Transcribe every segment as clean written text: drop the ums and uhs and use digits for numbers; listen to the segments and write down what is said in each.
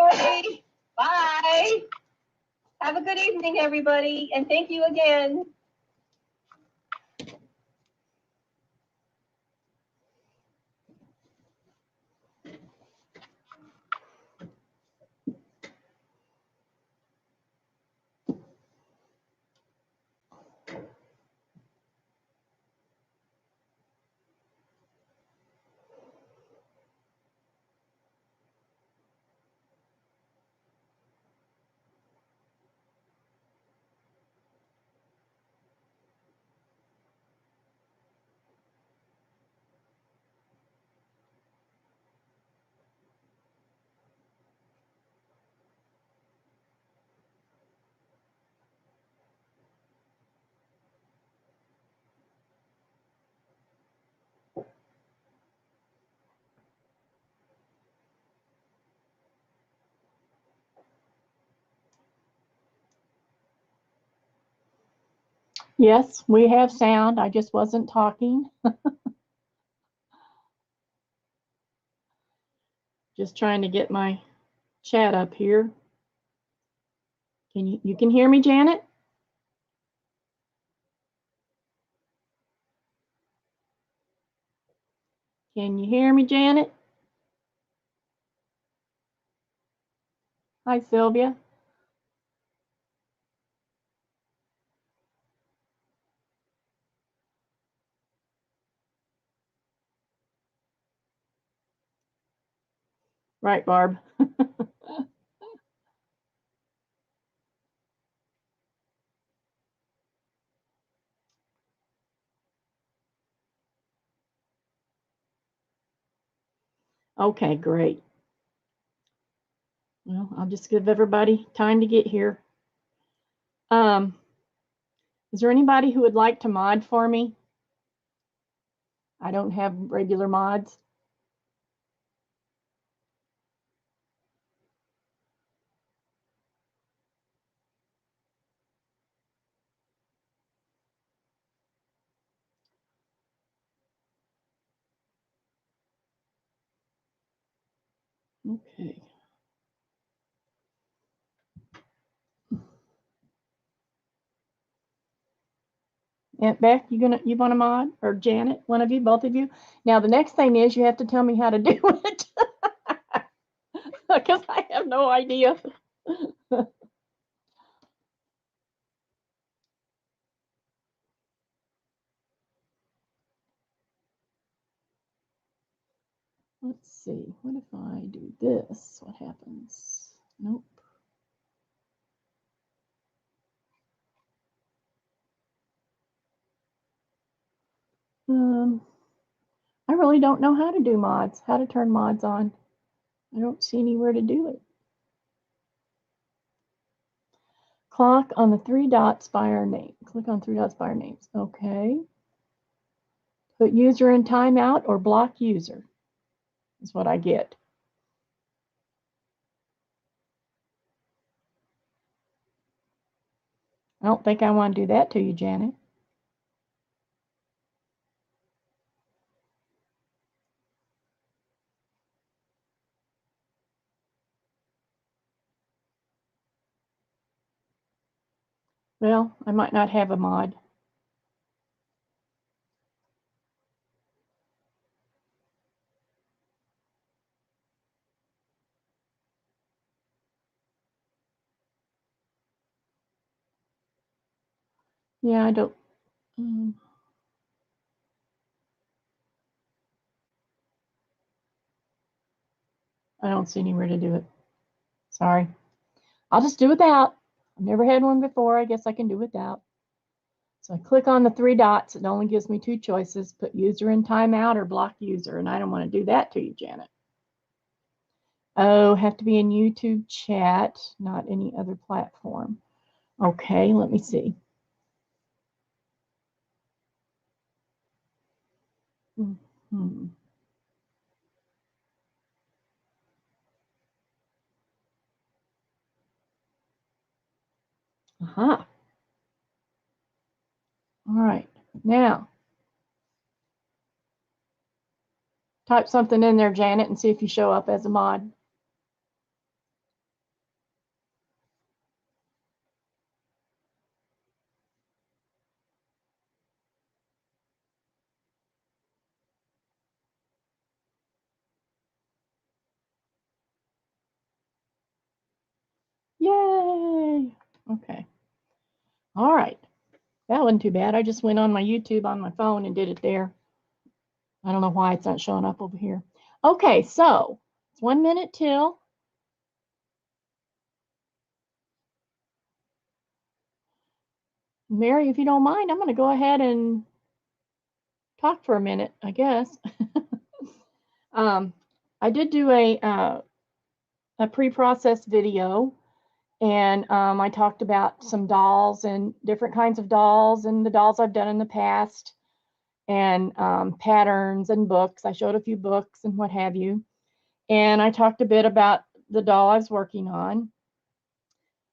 story. Bye. Have a good evening, everybody, and thank you again. Yes, we have sound. I just wasn't talking. Just trying to get my chat up here. You can hear me, Janet? Can you hear me, Janet? Hi, Sylvia. Right, Barb. Okay, great. Well, I'll just give everybody time to get here. Is there anybody who would like to mod for me? I don't have regular mods. Okay. Aunt Beck, you want to mod, or Janet, one of you, both of you? Now the next thing is you have to tell me how to do it, because I have no idea. Let's see. What if I do this? What happens? Nope. I really don't know how to do mods, how to turn mods on. I don't see anywhere to do it. Click on the three dots by our name. Click on three dots by our names. Okay. Put user in timeout or block user is what I get. I don't think I want to do that to you, Janet. Well, I might not have a mod. Yeah, I don't. I don't see anywhere to do it. Sorry. I'll just do without. I've never had one before. I guess I can do without. So I click on the three dots. It only gives me two choices. Put user in timeout or block user. And I don't want to do that to you, Janet. Oh, have to be in YouTube chat, not any other platform. Okay, let me see. Aha. All right, now type something in there, Janet, and see if you show up as a mod. Okay. All right. That wasn't too bad. I just went on my YouTube on my phone and did it there. I don't know why it's not showing up over here. Okay, so it's 1 minute till. Meri, if you don't mind, I'm going to go ahead and talk for a minute, I guess. I did do a pre-processed video, and I talked about some dolls and different kinds of dolls and the dolls I've done in the past, and patterns and books. I showed a few books and what have you. And I talked a bit about the doll I was working on.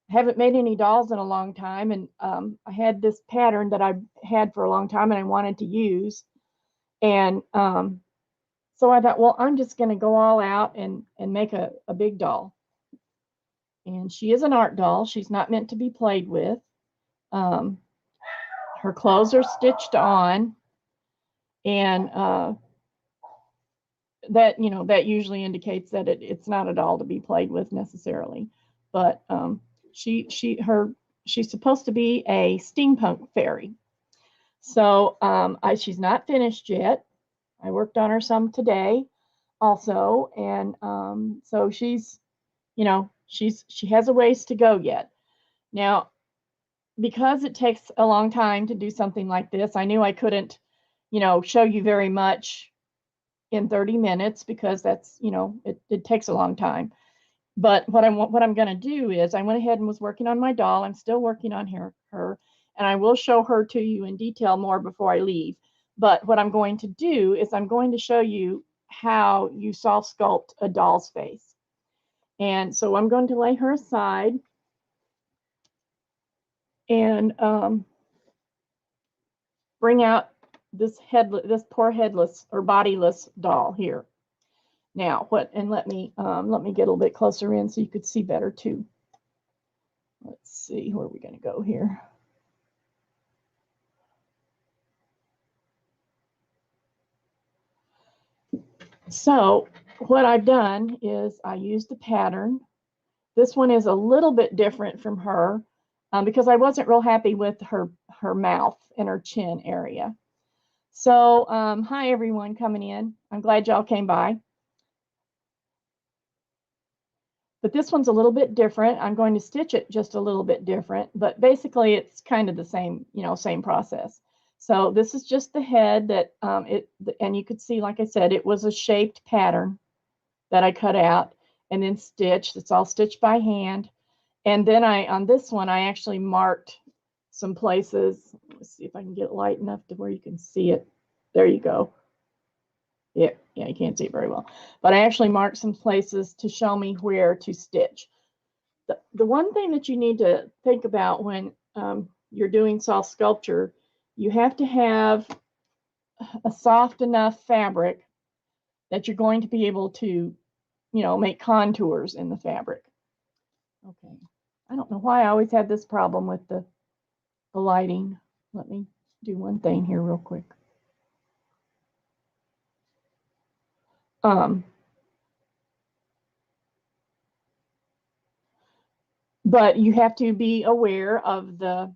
I haven't made any dolls in a long time, and I had this pattern that I've had for a long time and I wanted to use. And so I thought, well, I'm just going to go all out and make a big doll. And she is an art doll. She's not meant to be played with. Her clothes are stitched on, and that, you know, that usually indicates that it's not a doll to be played with necessarily. But she's supposed to be a steampunk fairy. So she's not finished yet. I worked on her some today also, and so she's, you know, she has a ways to go yet. Now, because it takes a long time to do something like this, I knew I couldn't, you know, show you very much in 30 minutes because that's, you know, it takes a long time. But what I'm going to do is I went ahead and was working on my doll. I'm still working on her, and I will show her to you in detail more before I leave. But what I'm going to do is I'm going to show you how you soft sculpt a doll's face. And so I'm going to lay her aside and bring out this poor headless or bodiless doll here. Now, let me get a little bit closer in so you could see better too. Let's see, where are we going to go here? So what I've done is I used the pattern. This one is a little bit different from her because I wasn't real happy with her mouth and her chin area. So hi everyone coming in. I'm glad y'all came by. But this one's a little bit different. I'm going to stitch it just a little bit different, but basically it's kind of the same, you know, same process. So this is just the head that and you could see, like I said, it was a shaped pattern that I cut out and then stitched. It's all stitched by hand. And then on this one, I actually marked some places. Let's see if I can get it light enough to where you can see it. There you go. Yeah, you can't see it very well. But I actually marked some places to show me where to stitch. The one thing that you need to think about when you're doing soft sculpture, you have to have a soft enough fabric that you're going to be able to, you know, make contours in the fabric. Okay. I don't know why I always have this problem with the lighting. Let me do one thing here real quick. But you have to be aware of the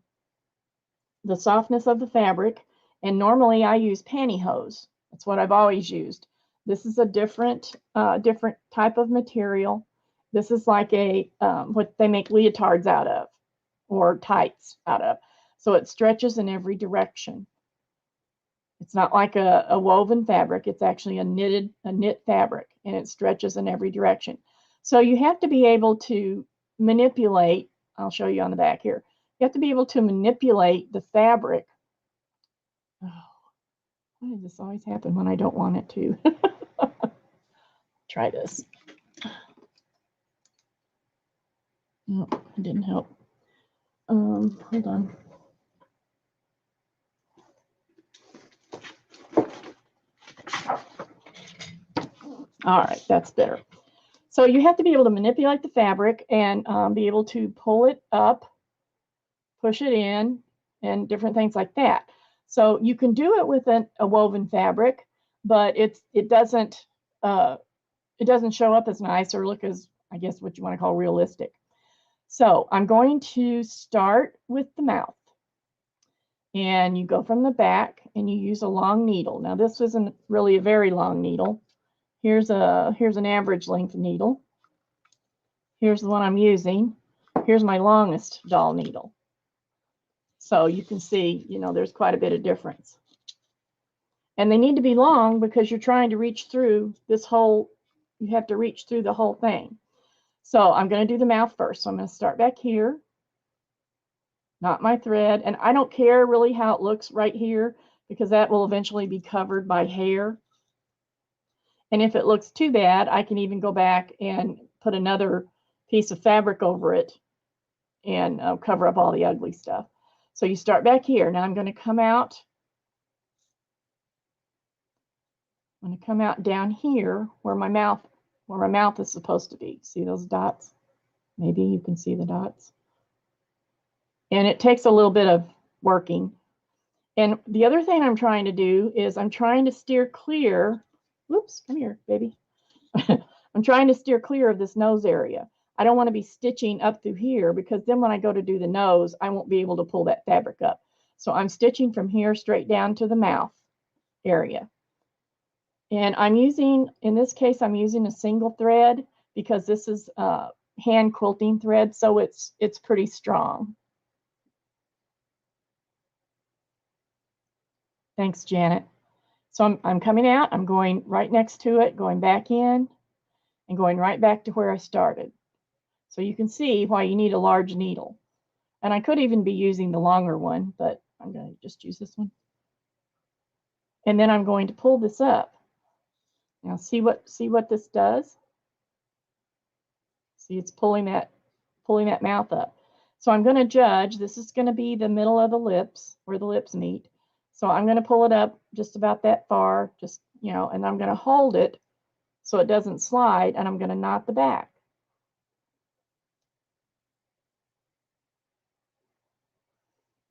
softness of the fabric. And normally I use pantyhose. That's what I've always used. This is a different type of material. This is like a what they make leotards out of, or tights out of. So it stretches in every direction. It's not like a woven fabric. It's actually a knit fabric, and it stretches in every direction. So you have to be able to manipulate. I'll show you on the back here. You have to be able to manipulate the fabric. Oh, why does this always happen when I don't want it to? Try this. No, it didn't help. Hold on. All right, that's better. So you have to be able to manipulate the fabric and be able to pull it up, push it in, and different things like that. So you can do it with a woven fabric, but it doesn't show up as nice or look as, I guess, what you want to call realistic. So I'm going to start with the mouth. And you go from the back and you use a long needle. Now this isn't really a very long needle. Here's an average length needle. Here's the one I'm using. Here's my longest doll needle. So you can see, you know, there's quite a bit of difference. And they need to be long because you're trying to reach through this whole, you have to reach through the whole thing. So I'm going to do the mouth first. So I'm going to start back here, knot my thread, and I don't care really how it looks right here because that will eventually be covered by hair. And if it looks too bad, I can even go back and put another piece of fabric over it and cover up all the ugly stuff. So you start back here. Now I'm going to come out. I'm going to come out down here where my mouth is supposed to be. See those dots? Maybe you can see the dots. And it takes a little bit of working. And the other thing I'm trying to do is I'm trying to steer clear. Whoops, come here, baby. I'm trying to steer clear of this nose area. I don't want to be stitching up through here because then when I go to do the nose, I won't be able to pull that fabric up. So I'm stitching from here straight down to the mouth area. And I'm using, in this case, I'm using a single thread because this is hand quilting thread, so it's pretty strong. Thanks, Janet. So I'm coming out, I'm going right next to it, going back in, and going right back to where I started. So you can see why you need a large needle. And I could even be using the longer one, but I'm going to just use this one. And then I'm going to pull this up. Now see what this does? See, it's pulling that mouth up. So I'm going to judge, this is going to be the middle of the lips, where the lips meet. So I'm going to pull it up just about that far, just, you know, and I'm going to hold it so it doesn't slide, and I'm going to knot the back.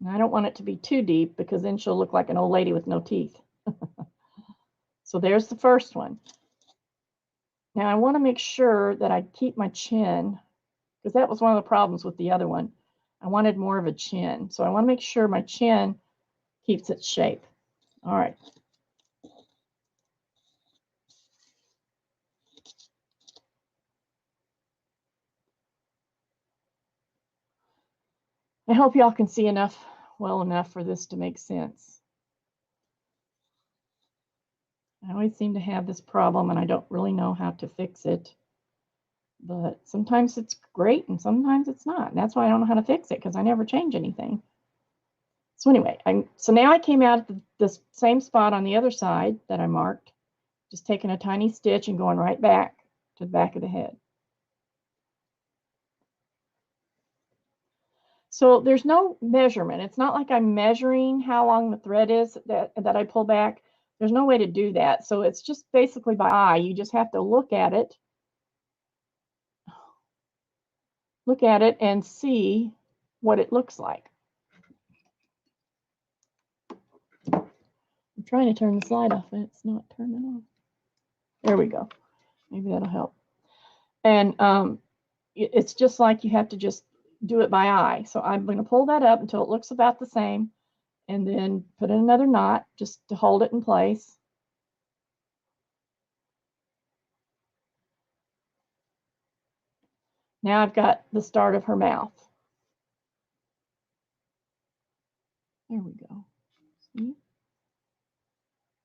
And I don't want it to be too deep because then she'll look like an old lady with no teeth. So there's the first one. Now I want to make sure that I keep my chin, because that was one of the problems with the other one. I wanted more of a chin. So I want to make sure my chin keeps its shape. All right. I hope y'all can see well enough for this to make sense. I always seem to have this problem and I don't really know how to fix it. But sometimes it's great and sometimes it's not. And that's why I don't know how to fix it, because I never change anything. So anyway, so now I came out at the same spot on the other side that I marked, just taking a tiny stitch and going right back to the back of the head. So there's no measurement. It's not like I'm measuring how long the thread is that I pull back. There's no way to do that. So it's just basically by eye. You just have to look at it and see what it looks like. I'm trying to turn the slide off and it's not turning off. There we go. Maybe that'll help. And it's just like you have to just do it by eye. So I'm going to pull that up until it looks about the same and then put in another knot just to hold it in place. Now I've got the start of her mouth. There we go. See?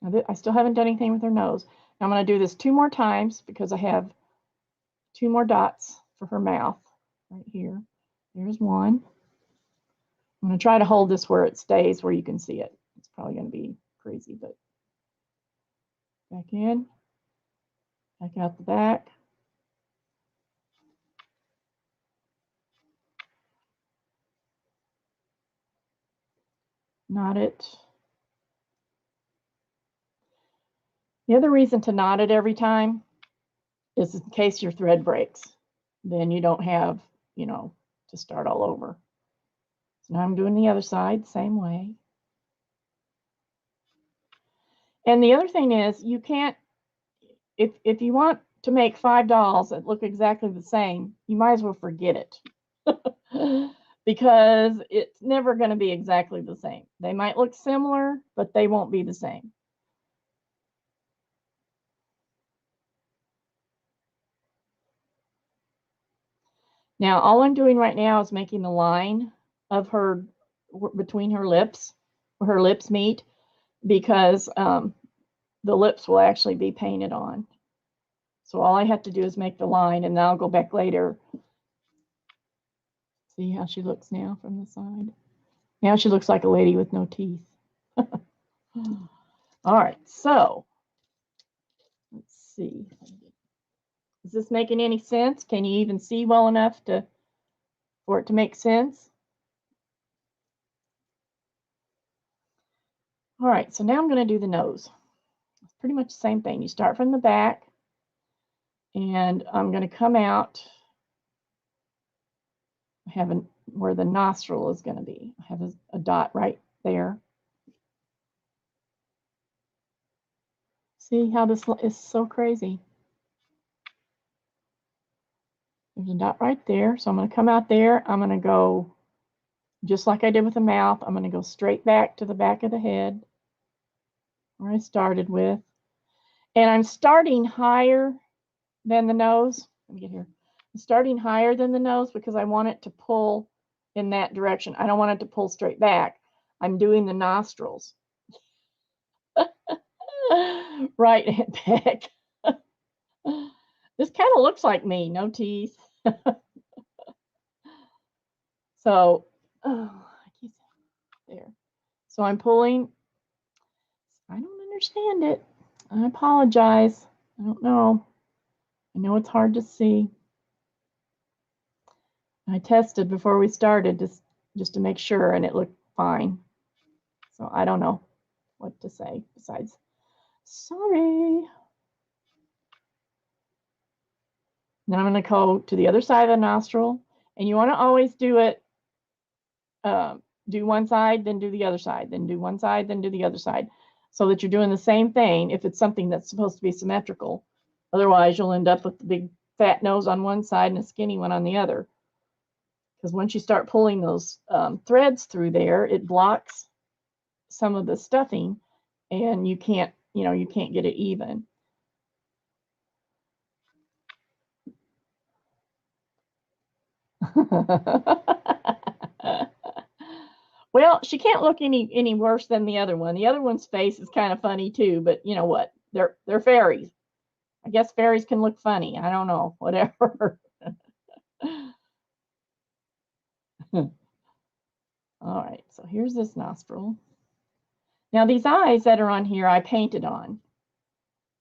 Now I still haven't done anything with her nose. Now I'm going to do this 2 more times because I have 2 more dots for her mouth right here. There's one. I'm going to try to hold this where it stays, where you can see it. It's probably going to be crazy, but back in, back out the back. Knot it. The other reason to knot it every time is in case your thread breaks. Then you don't have, you know, to start all over. So now I'm doing the other side, same way. And the other thing is, you can't, if you want to make 5 dolls that look exactly the same, you might as well forget it. because it's never going to be exactly the same. They might look similar, but they won't be the same. Now, all I'm doing right now is making the line of her between her lips, where her lips meet, because the lips will actually be painted on. So all I have to do is make the line, and then I'll go back later. See how she looks now from the side? Now she looks like a lady with no teeth. All right, so let's see. Is this making any sense? Can you even see well enough for it to make sense? All right, so now I'm going to do the nose. It's pretty much the same thing. You start from the back, and I'm going to come out. I have where the nostril is going to be. I have a dot right there. See how this is so crazy? There's a dot right there. So I'm going to come out there. I'm going to go just like I did with the mouth. I'm going to go straight back to the back of the head where I started with. And I'm starting higher than the nose. Let me get here. I'm starting higher than the nose because I want it to pull in that direction. I don't want it to pull straight back. I'm doing the nostrils. Right, Aunt Beck. This kind of looks like me, no teeth. So, I keep there. So I'm pulling. I don't understand it. I apologize. I don't know. I know it's hard to see. I tested before we started just to make sure, and it looked fine. So I don't know what to say besides sorry. Then I'm going to go to the other side of the nostril, and you want to always do it. Do one side, then do the other side, then do one side, then do the other side, so that you're doing the same thing if it's something that's supposed to be symmetrical. Otherwise, you'll end up with the big fat nose on one side and a skinny one on the other. Because once you start pulling those threads through there, it blocks some of the stuffing, and you can't get it even. Well, she can't look any worse than the other one. The other one's face is kind of funny too, but you know what? They're fairies. I guess fairies can look funny. I don't know. Whatever. All right, so here's this nostril. Now these eyes that are on here, I painted on.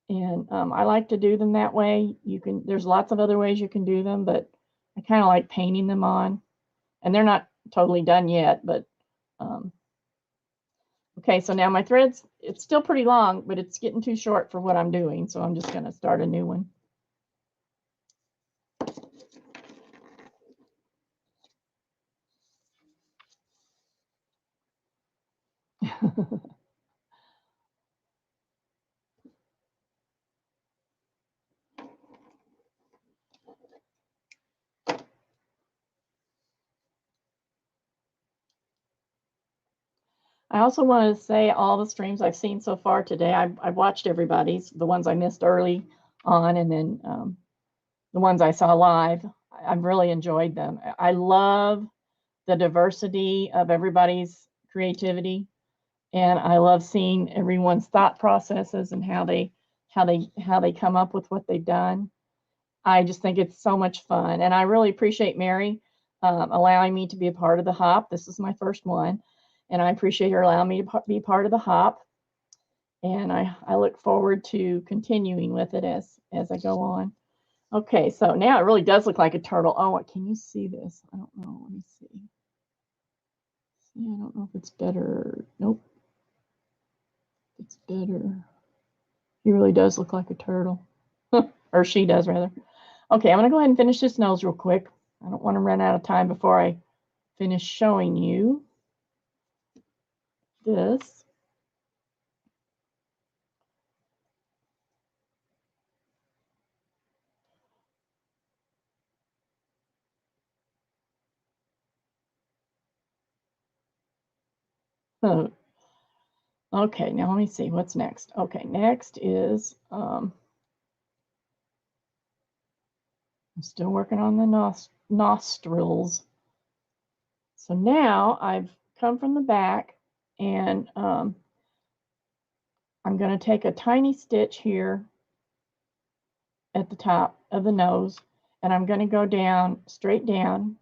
And I like to do them that way. There's lots of other ways you can do them, but I kind of like painting them on. And they're not totally done yet, but okay, so now my threads, it's still pretty long, but it's getting too short for what I'm doing, so I'm just going to start a new one. I also want to say all the streams I've seen so far today. I've watched everybody's, the ones I missed early on, and then the ones I saw live. I've really enjoyed them. I love the diversity of everybody's creativity, and I love seeing everyone's thought processes and how they come up with what they've done. I just think it's so much fun, and I really appreciate Meri allowing me to be a part of the hop. This is my first one, and I appreciate her allowing me to be part of the hop. And I look forward to continuing with it as I go on. Okay, so now it really does look like a turtle. Oh, can you see this? I don't know. Let me see. See, I don't know if it's better. Nope. It's better. He really does look like a turtle. Or she does, rather. Okay, I'm going to go ahead and finish this nose real quick. I don't want to run out of time before I finish showing you this. Okay, now let me see what's next. Okay, next is I'm still working on the nostrils. So now I've come from the back, and I'm going to take a tiny stitch here at the top of the nose, and I'm going to go down, straight down.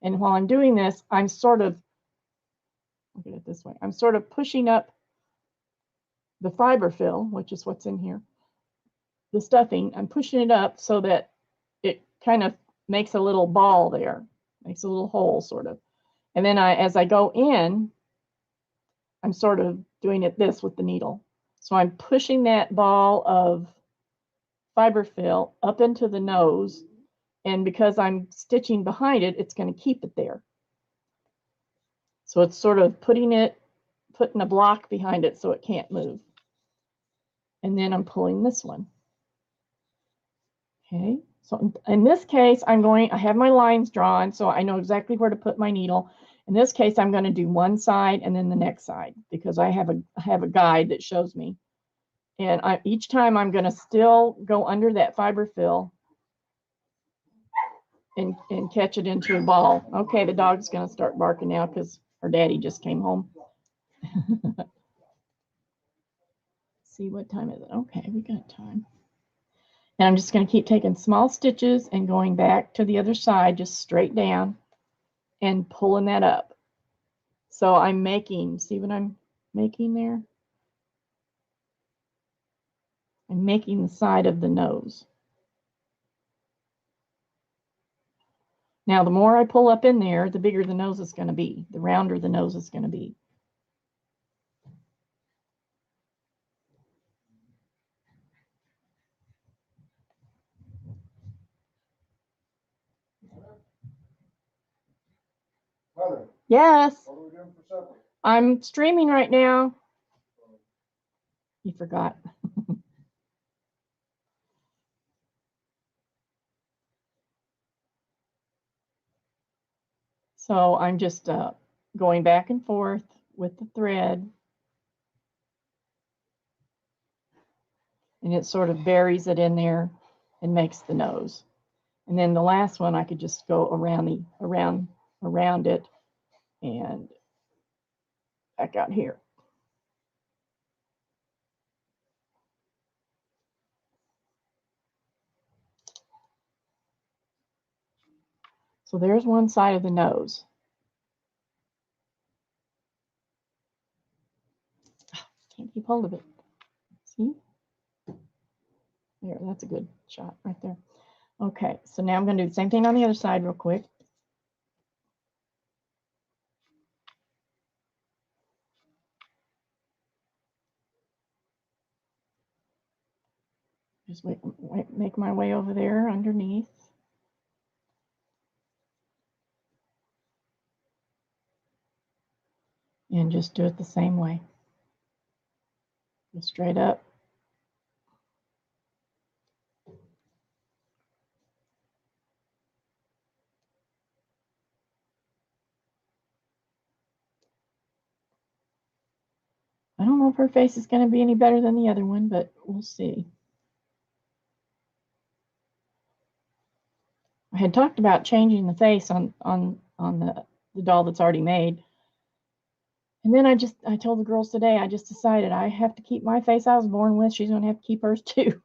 And while I'm doing this, I'm sort of, look at it this way, I'm sort of pushing up the fiber fill, which is what's in here, the stuffing. I'm pushing it up so that it kind of makes a little ball there, makes a little hole sort of. And then as I go in, I'm sort of doing it this with the needle. So I'm pushing that ball of fiber fill up into the nose, and because I'm stitching behind it, it's going to keep it there. So it's sort of putting a block behind it so it can't move. And then I'm pulling this one. Okay, so in this case, I have my lines drawn, so I know exactly where to put my needle. In this case, I'm going to do one side and then the next side, because I have a guide that shows me. And each time I'm going to still go under that fiber fill and catch it into a ball. Okay, the dog's going to start barking now because her daddy just came home. See, what time is it? Okay, we got time. And I'm just going to keep taking small stitches and going back to the other side, just straight down, and pulling that up. So I'm making, see what I'm making there? I'm making the side of the nose. Now, the more I pull up in there, the bigger the nose is going to be, the rounder the nose is going to be. Mother, Yes. what are we doing for supper? I'm streaming right now. You forgot. So I'm just going back and forth with the thread, and it sort of buries it in there and makes the nose. And then the last one, I could just go around it and back out here. So there's one side of the nose. Can't keep hold of it. See? There, that's a good shot right there. Okay, so now I'm going to do the same thing on the other side real quick. Just make my way over there underneath. And just do it the same way. Go straight up. I don't know if her face is going to be any better than the other one, but we'll see. I had talked about changing the face on the doll that's already made. And then I told the girls today, I just decided I have to keep my face I was born with. She's going to have to keep hers too.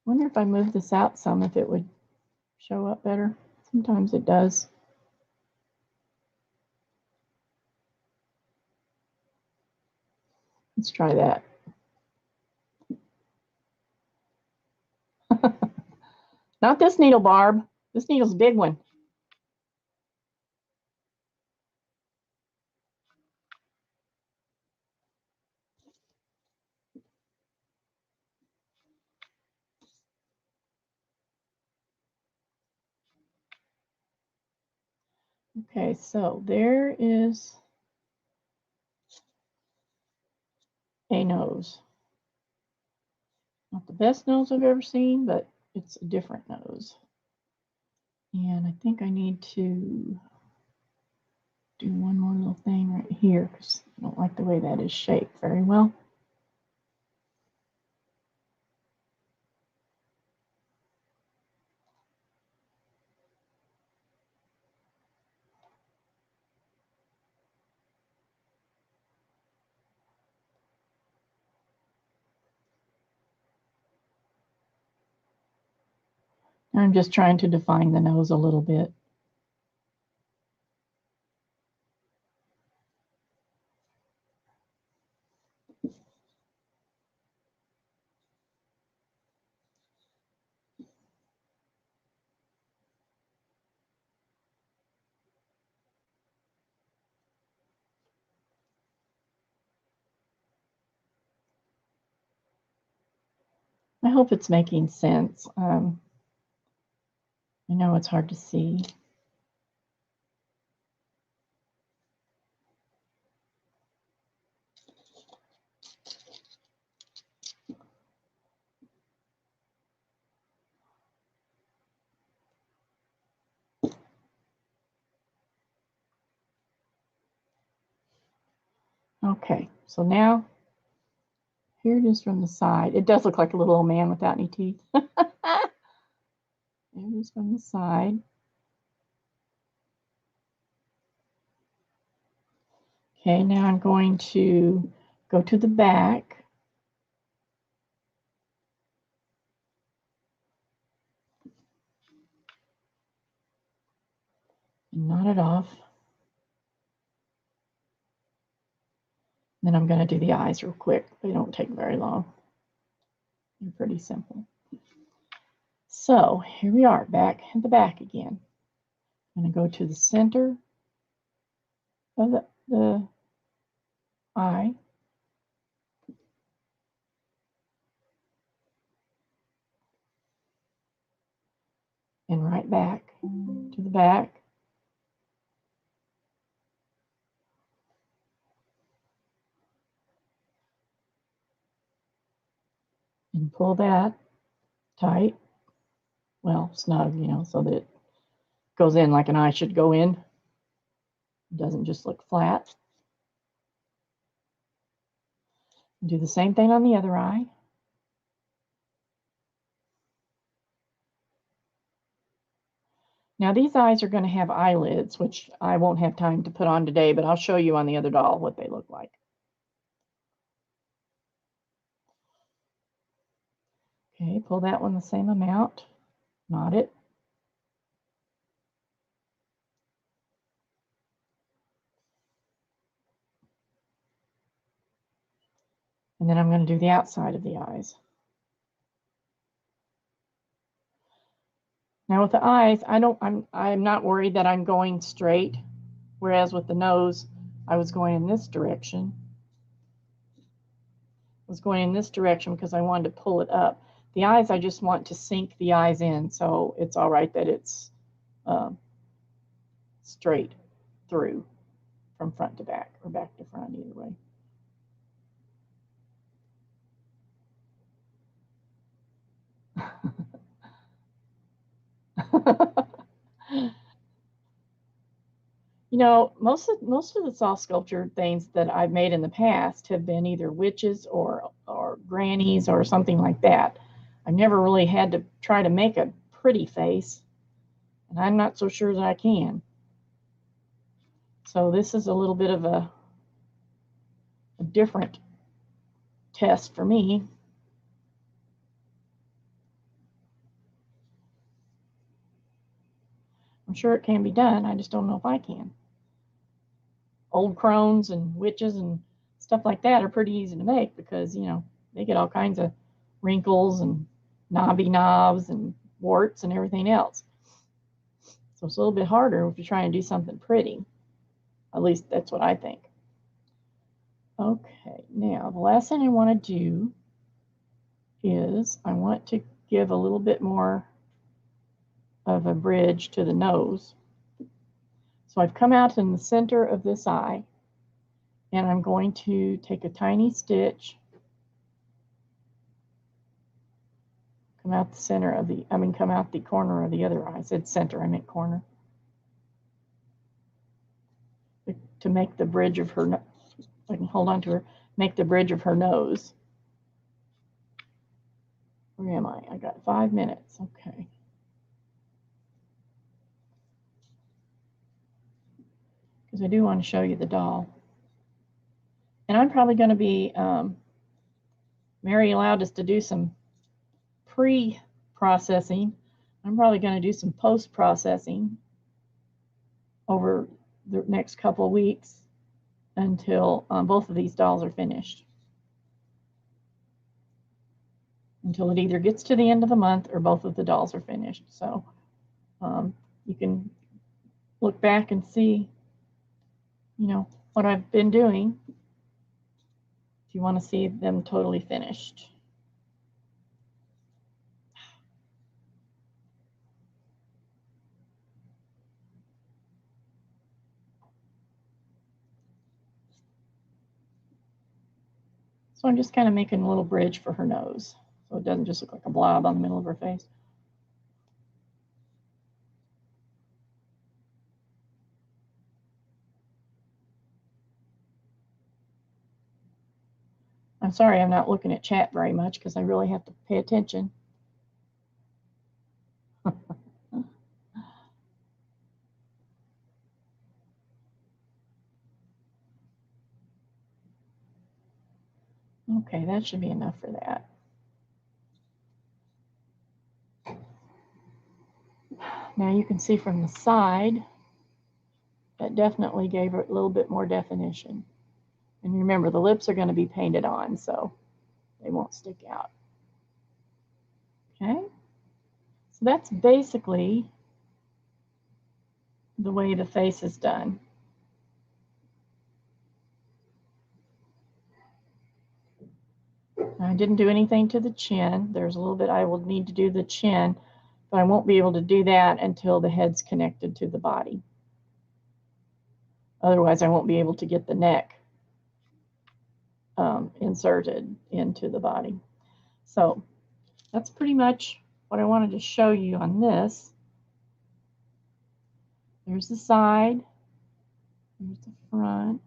Wonder if I move this out some, if it would show up better. Sometimes it does. Let's try that. Not this needle, Barb. This needle's a big one. Okay, so there is a nose. Not the best nose I've ever seen, but it's a different nose. And I think I need to do one more little thing right here because I don't like the way that is shaped very well. I'm just trying to define the nose a little bit. I hope it's making sense. I know it's hard to see. Okay, so now here it is from the side. It does look like a little old man without any teeth. There it is from the side. Okay, now I'm going to go to the back. And knot it off. Then I'm going to do the eyes real quick. They don't take very long. They're pretty simple. So here we are, back at the back again. I'm going to go to the center of the eye. And right back to the back. And pull that tight. Well, snug, you know, so that it goes in like an eye should go in. It doesn't just look flat. Do the same thing on the other eye. Now these eyes are going to have eyelids, which I won't have time to put on today, but I'll show you on the other doll what they look like. Okay, pull that one the same amount, knot it. And then I'm going to do the outside of the eyes. Now with the eyes, I'm not worried that I'm going straight, whereas with the nose, I was going in this direction. I was going in this direction because I wanted to pull it up. The eyes, I just want to sink the eyes in, so it's all right that it's straight through from front to back or back to front, either way. You know, most of the soft sculpture things that I've made in the past have been either witches or grannies or something like that. I've never really had to try to make a pretty face, and I'm not so sure that I can. So this is a little bit of a different test for me. I'm sure it can be done. I just don't know if I can. Old crones and witches and stuff like that are pretty easy to make because, you know, they get all kinds of wrinkles and knobby knobs and warts and everything else. So it's a little bit harder if you're trying to do something pretty. At least that's what I think. Okay, now the last thing I want to do is I want to give a little bit more of a bridge to the nose. So I've come out in the center of this eye, and I'm going to take a tiny stitch, come out the center of the, come out the corner of the other eye. I said center, I meant corner. To make the bridge of her, I can hold on to her, make the bridge of her nose. Where am I? I got 5 minutes, okay. Because I do want to show you the doll. And I'm probably going to be, Meri allowed us to do some pre-processing. I'm probably going to do some post-processing over the next couple of weeks until both of these dolls are finished. Until it either gets to the end of the month or both of the dolls are finished. So you can look back and see, you know, what I've been doing if you want to see them totally finished. So I'm just kind of making a little bridge for her nose, so it doesn't just look like a blob on the middle of her face. I'm sorry I'm not looking at chat very much because I really have to pay attention. Okay, that should be enough for that. Now you can see from the side, that definitely gave her a little bit more definition. And remember, the lips are going to be painted on, so they won't stick out. Okay, so that's basically the way the face is done. I didn't do anything to the chin. There's a little bit I will need to do the chin, but I won't be able to do that until the head's connected to the body. Otherwise, I won't be able to get the neck inserted into the body. So that's pretty much what I wanted to show you on this. There's the side. There's the front.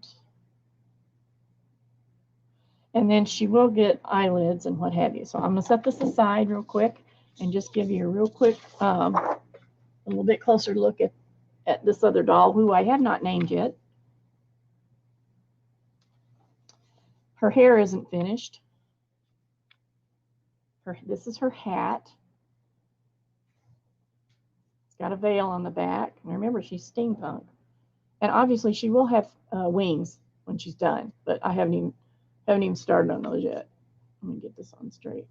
And then she will get eyelids and what have you. So I'm going to set this aside real quick and just give you a real quick, a little bit closer look at this other doll who I have not named yet. Her hair isn't finished. This is her hat. It's got a veil on the back. And remember, she's steampunk. And obviously she will have wings when she's done, but I haven't even started on those yet. Let me get this on straight.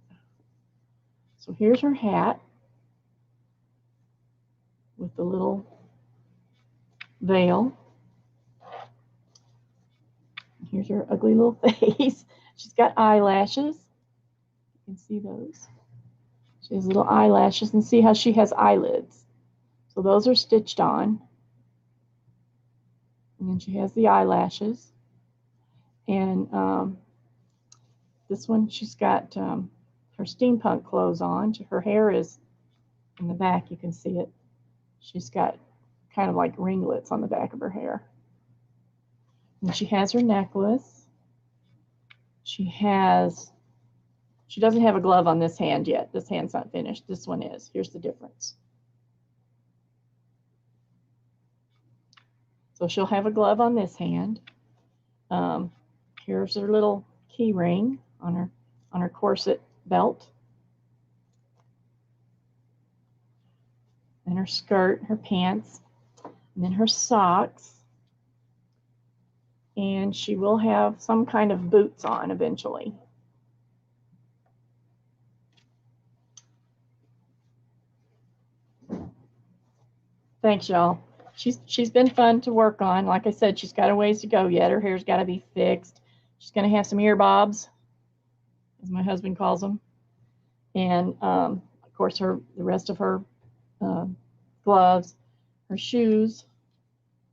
So here's her hat with the little veil. Here's her ugly little face. She's got eyelashes. You can see those. She has little eyelashes, and see how she has eyelids. So those are stitched on. And then she has the eyelashes. And this one, she's got her steampunk clothes on. Her hair is in the back. You can see it. She's got kind of like ringlets on the back of her hair. And she has her necklace. She doesn't have a glove on this hand yet. This hand's not finished. This one is. Here's the difference. So she'll have a glove on this hand. Here's her little key ring on her corset belt. And her skirt, her pants, and then her socks. And she will have some kind of boots on eventually. Thanks, y'all. She's been fun to work on. Like I said, she's got a ways to go yet. Her hair's got to be fixed. She's going to have some ear bobs, as my husband calls them. And, of course, the rest of her gloves, her shoes.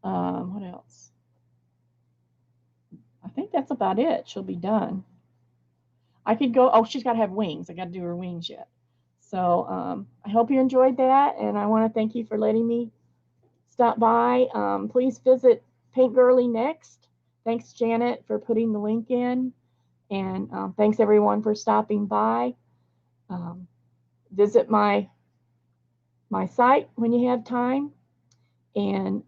What else? I think that's about it. She'll be done. I could go, oh, she's got to have wings. I got to do her wings yet. So I hope you enjoyed that, and I want to thank you for letting me stop by. Please visit paintgirlee next. Thanks, Janet, for putting the link in, and thanks everyone for stopping by. Visit my site when you have time, and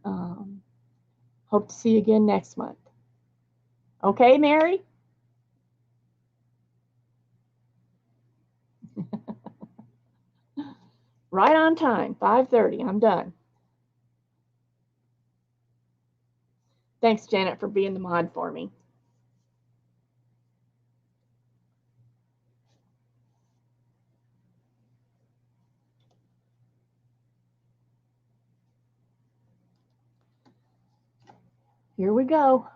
hope to see you again next month. Okay, Meri? Right on time, 5:30. I'm done. Thanks, Janet, for being the mod for me. Here we go.